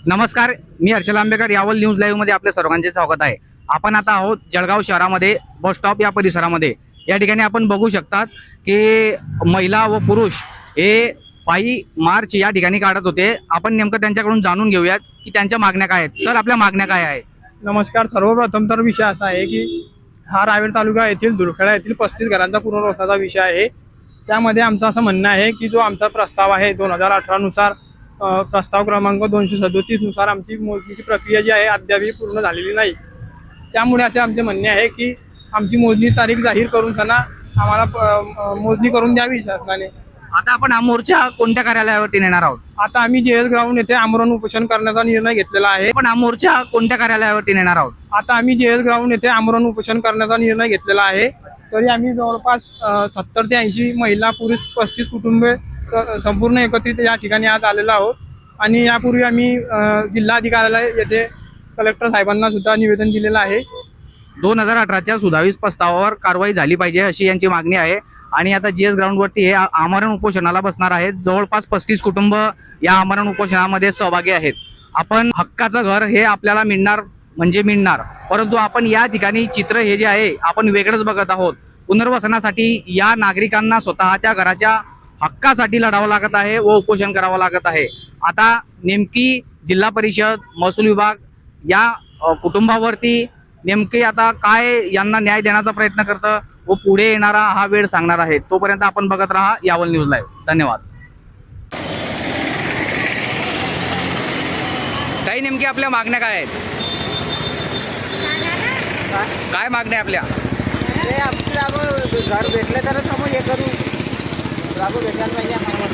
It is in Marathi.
नमस्कार, मी हर्षल आंबेकर. यावल न्यूज लाईव्ह मध्ये आपल्या सर्वांचे स्वागत आहे. आपण आता आहोत जळगाव शहरामध्ये बस स्टॉप या परिसरामध्ये. या ठिकाणी आपण बघू शकतात की महिला व पुरुष हे पायी मार्च या ठिकाणी काढत होते. आपण नेमकं त्यांच्याकडून जाणून घेऊयात की त्यांच्या मागण्या काय आहेत. सर, आपल्या मागण्या काय आहेत? नमस्कार. सर्वप्रथम तर विषय असा आहे की हा रावेर तालुका येथील दुलखेडा येथील 35 घरांचा पुनर्वसनाचा विषय आहे. त्यामध्ये आमचं असं म्हणणं आहे की जो आमचा प्रस्ताव आहे 2018 नुसार प्रस्ताव क्रमांक 237 नुसार आमची मोजणीची प्रक्रिया जी आहे अद्यापही पूर्ण झालेली नाही. त्यामुळे असे आमचे म्हणणे आहे की आमची मोजणी तारीख जाहीर करून सणा आम्हाला मोजणी करून द्यावी शासनाने. आता आपण हा मोर्चा कोणत्या कार्यालयावरती नेणार आहोत? आता आम्ही JS ग्राउंड येथे आमरण उपोषण करण्याचा निर्णय घेतलेला आहे. आपण हा मोर्चा कोणत्या कार्यालयावरती नेणार आहोत? आता आम्ही JS ग्राउंड येथे आमरण उपोषण करण्याचा निर्णय घेतलेला आहे. तरी आम्ही जवळपास 70 ते 80 महिला पुरुष 35 कुटुंबे संपूर्ण एकत्रित या ठिकाणी आज आलेलो आहोत. आणि यापूर्वी आम्ही जिल्हाधिकाऱ्याला येथे कलेक्टर साहेबांना सुद्धा निवेदन दिलेलं आहे. 2018च्या सुधारित प्रस्तावावर कारवाई झाली पाहिजे अशी यांची मागणी आहे. आणि आता JS ग्राउंडवरती हे आमरण उपोषणाला बसणार आहेत. जवळपास 35 कुटुंब या आमरण उपोषणामध्ये सहभागी आहेत. आपण हक्काचं घर हे आपल्याला मिळणार म्हणजे मिळणार, परंतु आपण या ठिकाणी चित्र हे जे आहे आपण वेगळंच बघत आहोत. पुनर्वसनासाठी या नागरिकांना स्वतःच्या घराच्या हक्कासाठी लढावं लागत आहे व उपोषण करावं लागत आहे. आता नेमकी जिल्हा परिषद, महसूल विभाग या कुटुंबावरती नेमके आता काय यांना न्याय देण्याचा प्रयत्न करतं व पुढे येणारा हा वेळ सांगणार आहे. तोपर्यंत आपण बघत राहा यावल न्यूज लाईव्ह. धन्यवाद. काही नेमकी आपल्या मागण्या काय आहेत? काय मागण्या आपल्या? घर भेटले तरच आम्ही हे करू. भेटायला पाहिजे आम्हाला.